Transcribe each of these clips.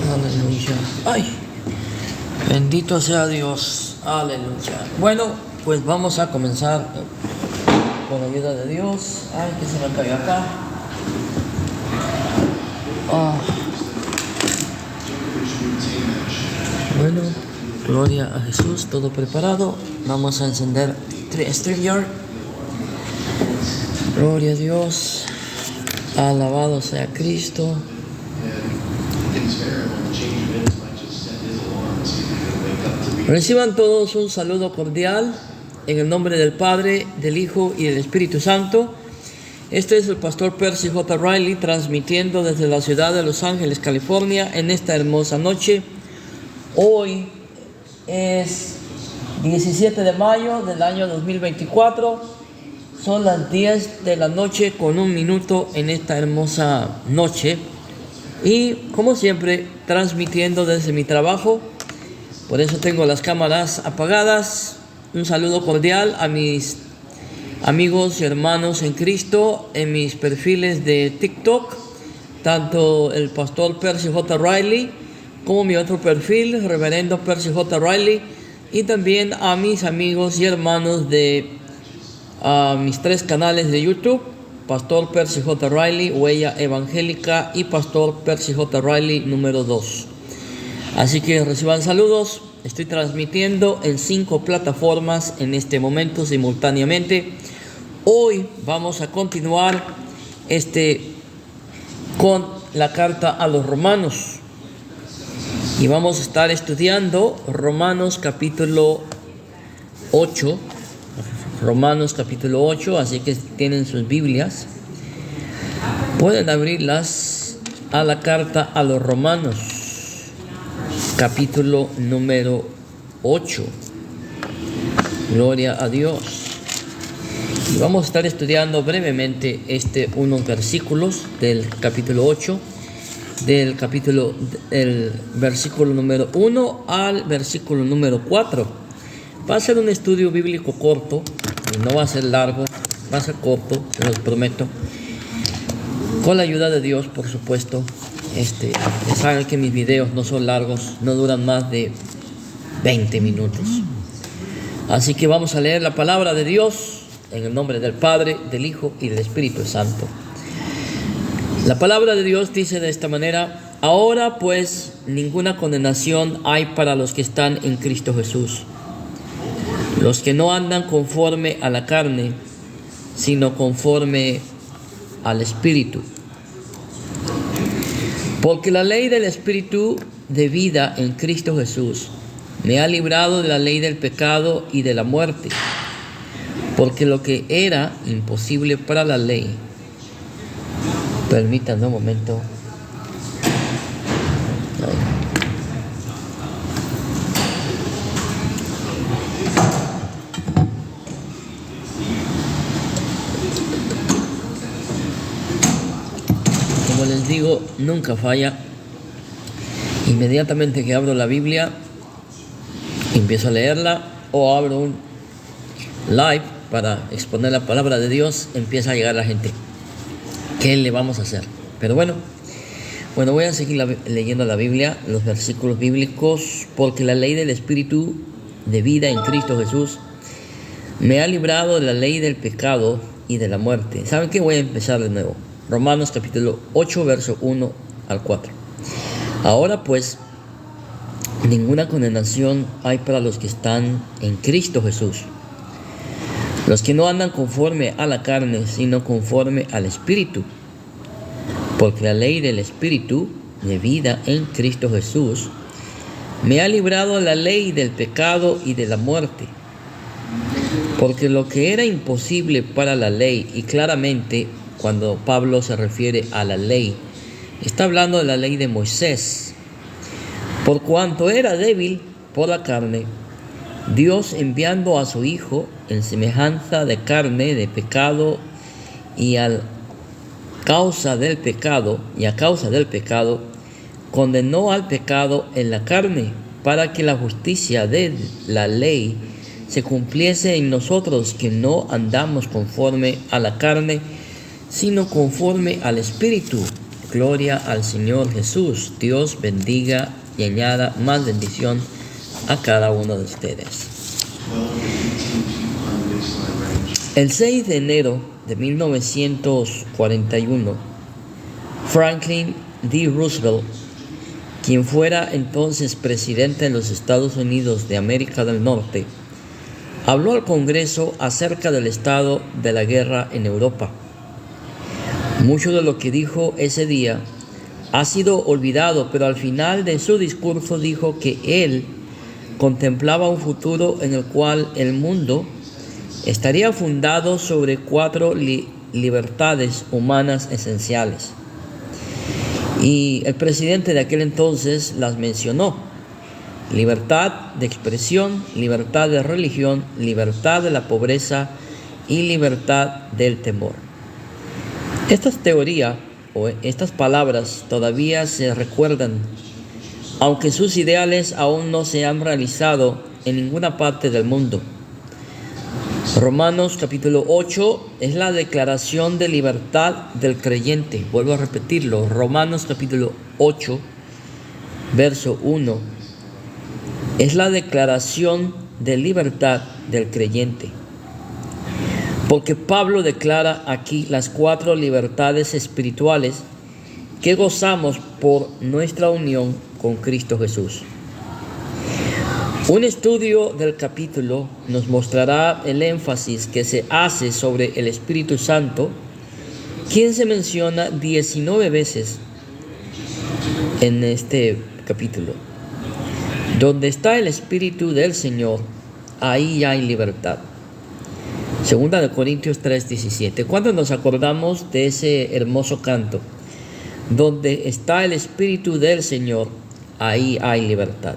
Aleluya. Ay, bendito sea Dios. Aleluya. Bueno, pues vamos a comenzar con la ayuda de Dios. Ay, que se me cayó acá. Bueno, gloria a Jesús, todo preparado. Vamos a encender StreamYard. Gloria a Dios. Alabado sea Cristo. Reciban todos un saludo cordial en el nombre del Padre, del Hijo y del Espíritu Santo. Este es el pastor Percy J. Riley transmitiendo desde la ciudad de Los Ángeles, California, en esta hermosa noche. Hoy es 17 de mayo del año 2024. Son las 10 de la noche con 1 minuto en esta hermosa noche. Y como siempre, transmitiendo desde mi trabajo. Por eso tengo las cámaras apagadas. Un saludo cordial a mis amigos y hermanos en Cristo en mis perfiles de TikTok, tanto el pastor Percy J. Riley como mi otro perfil, reverendo Percy J. Riley, y también a mis amigos y hermanos de mis 3 canales de YouTube, pastor Percy J. Riley, Huella Evangélica, y pastor Percy J. Riley número 2. Así que reciban saludos. Estoy transmitiendo en 5 plataformas en este momento simultáneamente. Hoy vamos a continuar con la carta a los Romanos. Y vamos a estar estudiando Romanos capítulo 8. Romanos capítulo 8, así que tienen sus Biblias. Pueden abrirlas a la carta a los Romanos. Capítulo número 8. Gloria a Dios. Y vamos a estar estudiando brevemente unos versículos del capítulo 8, del versículo número 1 al versículo número 4. Va a ser un estudio bíblico corto, no va a ser largo, va a ser corto, se los prometo. Con la ayuda de Dios, por supuesto. Saben que mis videos no son largos, no duran más de 20 minutos. Así que vamos a leer la palabra de Dios en el nombre del Padre, del Hijo y del Espíritu Santo. La palabra de Dios dice de esta manera: ahora pues ninguna condenación hay para los que están en Cristo Jesús, los que no andan conforme a la carne, sino conforme al Espíritu. Porque la ley del Espíritu de vida en Cristo Jesús me ha librado de la ley del pecado y de la muerte. Porque lo que era imposible para la ley, permítanme un momento. Como les digo, nunca falla. Inmediatamente que abro la Biblia, empiezo a leerla, o abro un live para exponer la palabra de Dios, empieza a llegar la gente. ¿Qué le vamos a hacer? Pero bueno, voy a seguir leyendo la Biblia, los versículos bíblicos. Porque la ley del Espíritu de vida en Cristo Jesús me ha librado de la ley del pecado y de la muerte. ¿Saben qué? Voy a empezar de nuevo. Romanos capítulo 8, verso 1 al 4. Ahora pues, ninguna condenación hay para los que están en Cristo Jesús, los que no andan conforme a la carne, sino conforme al Espíritu. Porque la ley del Espíritu de vida en Cristo Jesús me ha librado de la ley del pecado y de la muerte. Porque lo que era imposible para la ley, y claramente cuando Pablo se refiere a la ley, está hablando de la ley de Moisés. Por cuanto era débil por la carne, Dios, enviando a su Hijo en semejanza de carne de pecado, y a causa del pecado, condenó al pecado en la carne, para que la justicia de la ley se cumpliese en nosotros, que no andamos conforme a la carne, sino conforme al Espíritu. Gloria al Señor Jesús. Dios bendiga y añada más bendición a cada uno de ustedes. El 6 de enero de 1941, Franklin D. Roosevelt, quien fuera entonces presidente de los Estados Unidos de América del Norte, habló al Congreso acerca del estado de la guerra en Europa. Mucho de lo que dijo ese día ha sido olvidado, pero al final de su discurso dijo que él contemplaba un futuro en el cual el mundo estaría fundado sobre 4 libertades humanas esenciales. Y el presidente de aquel entonces las mencionó: libertad de expresión, libertad de religión, libertad de la pobreza y libertad del temor. Esta teoría o estas palabras todavía se recuerdan, aunque sus ideales aún no se han realizado en ninguna parte del mundo. Romanos capítulo 8 es la declaración de libertad del creyente. Vuelvo a repetirlo. Romanos capítulo 8, verso 1, es la declaración de libertad del creyente. Porque Pablo declara aquí las 4 libertades espirituales que gozamos por nuestra unión con Cristo Jesús. Un estudio del capítulo nos mostrará el énfasis que se hace sobre el Espíritu Santo, quien se menciona 19 veces en este capítulo. Donde está el Espíritu del Señor, ahí hay libertad. Segunda de Corintios 3:17. ¿Cuándo nos acordamos de ese hermoso canto? Donde está el Espíritu del Señor, ahí hay libertad.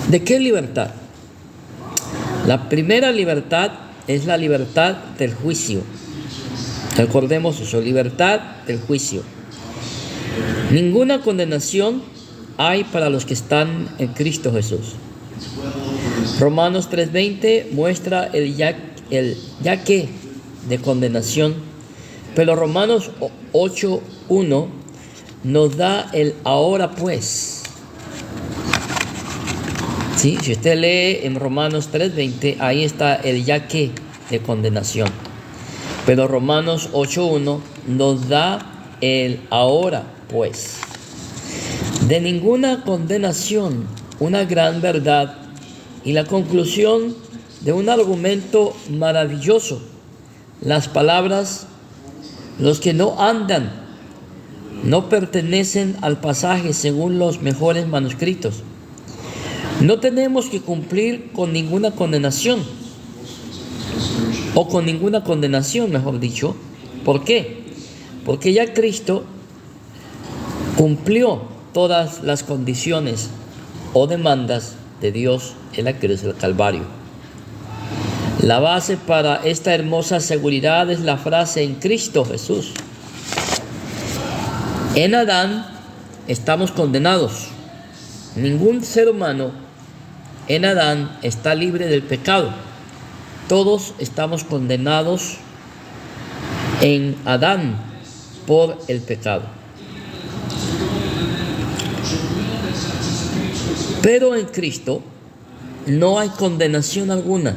¿De qué libertad? La primera libertad es la libertad del juicio. Recordemos eso, libertad del juicio. Ninguna condenación hay para los que están en Cristo Jesús. Romanos 3:20 muestra el ya que de condenación, pero Romanos 8:1 nos da el ahora pues. ¿Sí? Si usted lee en Romanos 3:20, ahí está el ya que de condenación. Pero Romanos 8:1 nos da el ahora pues. De ninguna condenación, una gran verdad y la conclusión de un argumento maravilloso. Las palabras, los que no andan, no pertenecen al pasaje según los mejores manuscritos. No tenemos que cumplir con ninguna condenación, o con ninguna condenación, mejor dicho. ¿Por qué? Porque ya Cristo cumplió todas las condiciones o demandas de Dios en la cruz del Calvario. La base para esta hermosa seguridad es la frase en Cristo Jesús. En Adán estamos condenados. Ningún ser humano en Adán está libre del pecado. Todos estamos condenados en Adán por el pecado. Pero en Cristo no hay condenación alguna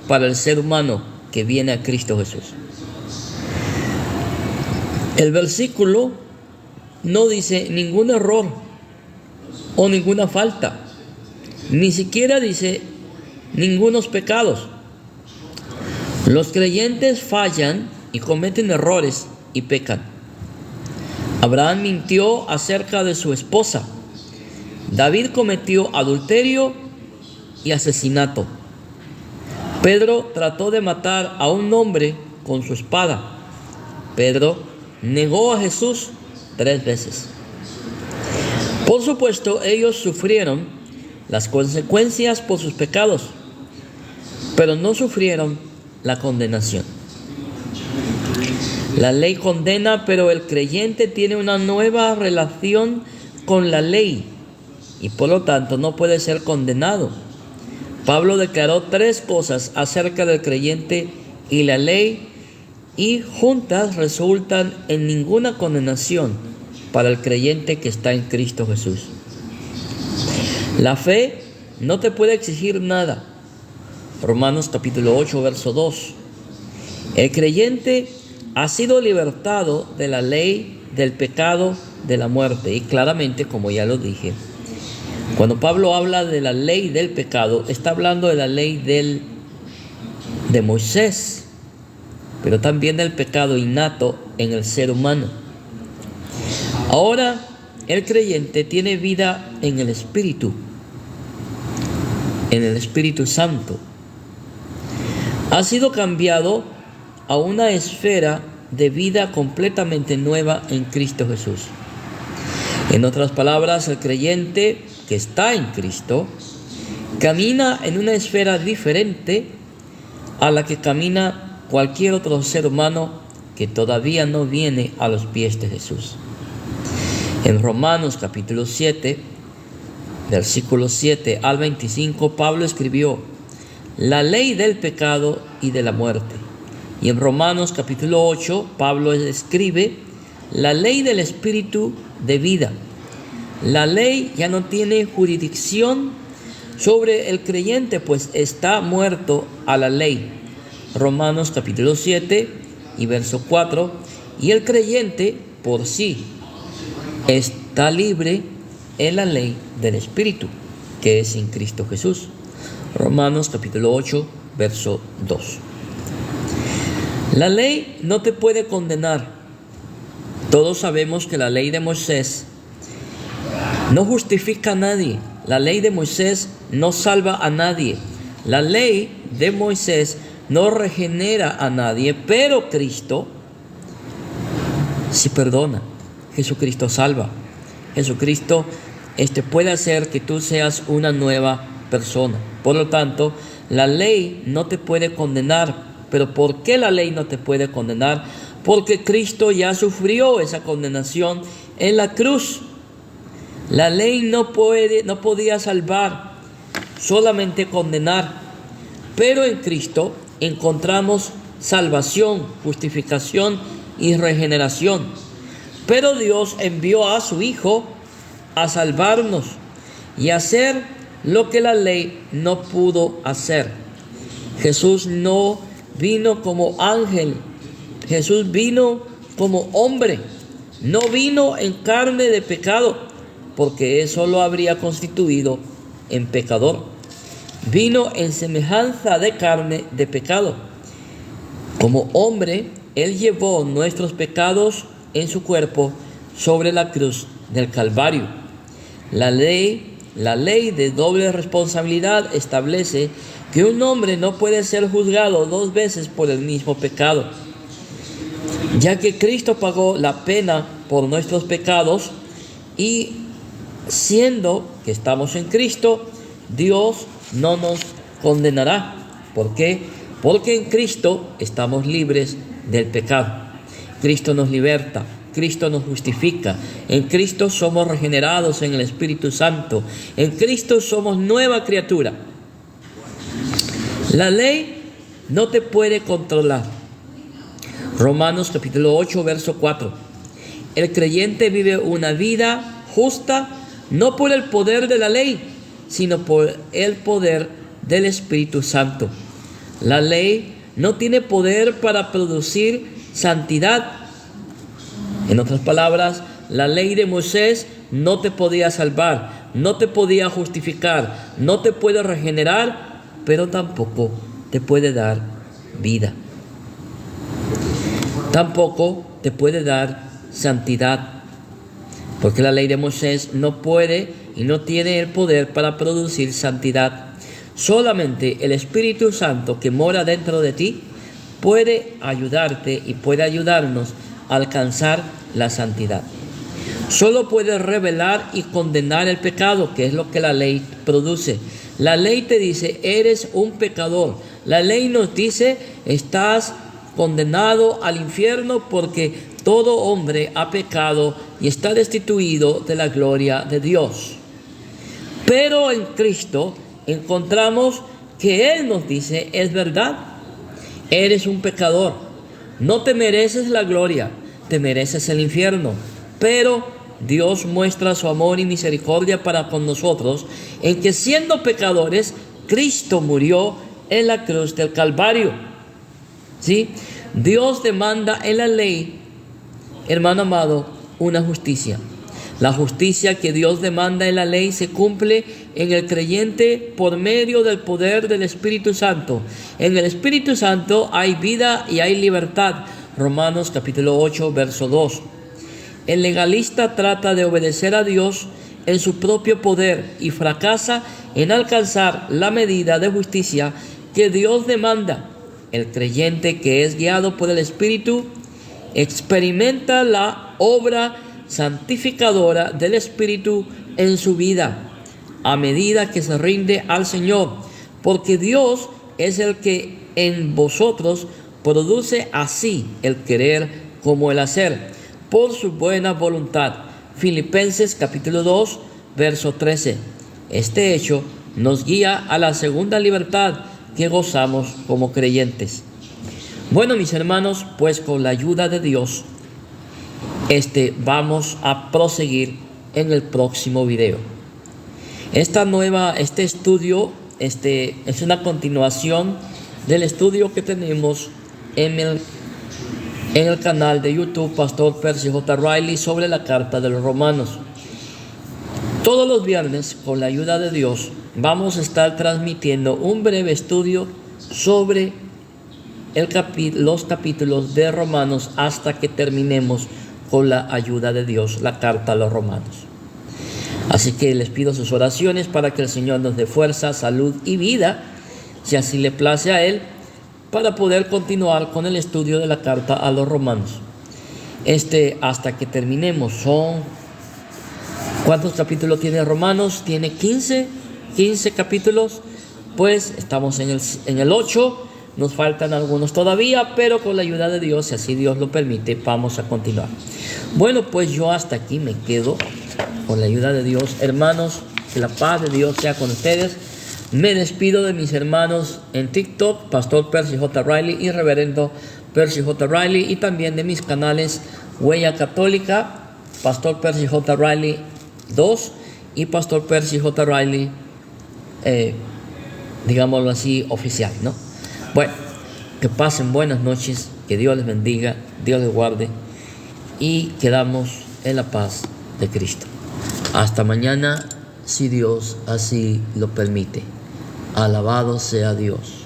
para el ser humano que viene a Cristo Jesús. El versículo no dice ningún error o ninguna falta, ni siquiera dice ningunos pecados. Los creyentes fallan y cometen errores y pecan. Abraham mintió acerca de su esposa. David cometió adulterio y asesinato. Pedro trató de matar a un hombre con su espada. Pedro negó a Jesús 3 veces. Por supuesto, ellos sufrieron las consecuencias por sus pecados, pero no sufrieron la condenación. La ley condena, pero el creyente tiene una nueva relación con la ley y por lo tanto no puede ser condenado. Pablo declaró 3 cosas acerca del creyente y la ley y juntas resultan en ninguna condenación para el creyente que está en Cristo Jesús. La fe no te puede exigir nada. Romanos capítulo 8, verso 2. El creyente ha sido libertado de la ley, del pecado, de la muerte. Y claramente, como ya lo dije, cuando Pablo habla de la ley del pecado, está hablando de la ley de Moisés, pero también del pecado innato en el ser humano. Ahora, el creyente tiene vida en el Espíritu Santo. Ha sido cambiado a una esfera de vida completamente nueva en Cristo Jesús. En otras palabras, el creyente que está en Cristo camina en una esfera diferente a la que camina cualquier otro ser humano que todavía no viene a los pies de Jesús. En Romanos capítulo 7, versículos 7 al 25, Pablo escribió la ley del pecado y de la muerte. Y en Romanos capítulo 8, Pablo escribe la ley del espíritu de vida. La ley ya no tiene jurisdicción sobre el creyente, pues está muerto a la ley. Romanos capítulo 7 y verso 4. Y el creyente por sí está libre en la ley del Espíritu, que es en Cristo Jesús. Romanos capítulo 8, verso 2. La ley no te puede condenar. Todos sabemos que la ley de Moisés no justifica a nadie. La ley de Moisés no salva a nadie. La ley de Moisés no regenera a nadie, pero Cristo sí perdona. Jesucristo salva. Jesucristo puede hacer que tú seas una nueva persona. Por lo tanto, la ley no te puede condenar. ¿Pero por qué la ley no te puede condenar? Porque Cristo ya sufrió esa condenación en la cruz. La ley no podía salvar, solamente condenar. Pero en Cristo encontramos salvación, justificación y regeneración. Pero Dios envió a su Hijo a salvarnos y a hacer lo que la ley no pudo hacer. Jesús no vino como ángel, Jesús vino como hombre, no vino en carne de pecado, porque eso lo habría constituido en pecador. Vino en semejanza de carne de pecado. Como hombre, Él llevó nuestros pecados en su cuerpo sobre la cruz del Calvario. La ley de doble responsabilidad establece que un hombre no puede ser juzgado dos veces por el mismo pecado, ya que Cristo pagó la pena por nuestros pecados y siendo que estamos en Cristo, Dios no nos condenará. ¿Por qué? Porque en Cristo estamos libres del pecado. Cristo nos liberta, Cristo nos justifica, en Cristo somos regenerados en el Espíritu Santo, en Cristo somos nueva criatura. La ley no te puede controlar. Romanos capítulo 8, verso 4. El creyente vive una vida justa no por el poder de la ley, sino por el poder del Espíritu Santo. La ley no tiene poder para producir santidad. En otras palabras, la ley de Moisés no te podía salvar, no te podía justificar, no te puede regenerar, pero tampoco te puede dar vida. Tampoco te puede dar santidad, porque la ley de Moisés no puede y no tiene el poder para producir santidad. Solamente el Espíritu Santo que mora dentro de ti puede ayudarte y puede ayudarnos a alcanzar la santidad. Solo puede revelar y condenar el pecado, que es lo que la ley produce. La ley te dice, eres un pecador. La ley nos dice, estás condenado al infierno porque todo hombre ha pecado y está destituido de la gloria de Dios. Pero en Cristo encontramos que Él nos dice, es verdad, eres un pecador, no te mereces la gloria, te mereces el infierno. Pero Dios muestra su amor y misericordia para con nosotros en que siendo pecadores, Cristo murió en la cruz del Calvario. ¿Sí? Dios demanda en la ley, hermano amado, una justicia. La justicia que Dios demanda en la ley se cumple en el creyente por medio del poder del Espíritu Santo. En el Espíritu Santo hay vida y hay libertad. Romanos capítulo 8, verso 2. El legalista trata de obedecer a Dios en su propio poder y fracasa en alcanzar la medida de justicia que Dios demanda. El creyente que es guiado por el Espíritu experimenta la obra santificadora del Espíritu en su vida a medida que se rinde al Señor, porque Dios es el que en vosotros produce así el querer como el hacer por su buena voluntad. Filipenses capítulo 2, verso 13. Este hecho nos guía a la segunda libertad que gozamos como creyentes. Bueno, mis hermanos, pues con la ayuda de Dios, vamos a proseguir en el próximo video. Este estudio es una continuación del estudio que tenemos en el canal de YouTube Pastor Percy J. Riley sobre la carta de los Romanos. Todos los viernes, con la ayuda de Dios, vamos a estar transmitiendo un breve estudio sobre los capítulos de Romanos hasta que terminemos con la ayuda de Dios la carta a los Romanos. Así que les pido sus oraciones para que el Señor nos dé fuerza, salud y vida, si así le place a Él, para poder continuar con el estudio de la carta a los Romanos. Hasta que terminemos. ¿Cuántos capítulos tiene Romanos? Tiene 15 capítulos. Pues estamos en el 8. Nos faltan algunos todavía, pero con la ayuda de Dios, si así Dios lo permite, vamos a continuar. Bueno, pues yo hasta aquí me quedo con la ayuda de Dios. Hermanos, que la paz de Dios sea con ustedes. Me despido de mis hermanos en TikTok, Pastor Percy J. Riley y Reverendo Percy J. Riley, y también de mis canales Huella Católica, Pastor Percy J. Riley 2 y Pastor Percy J. Riley, digámoslo así, oficial, ¿no? Bueno, que pasen buenas noches, que Dios les bendiga, Dios les guarde y quedamos en la paz de Cristo. Hasta mañana, si Dios así lo permite. Alabado sea Dios.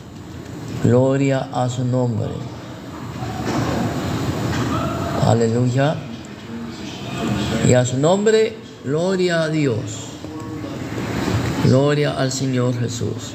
Gloria a su nombre. Aleluya. Y a su nombre, gloria a Dios. Gloria al Señor Jesús.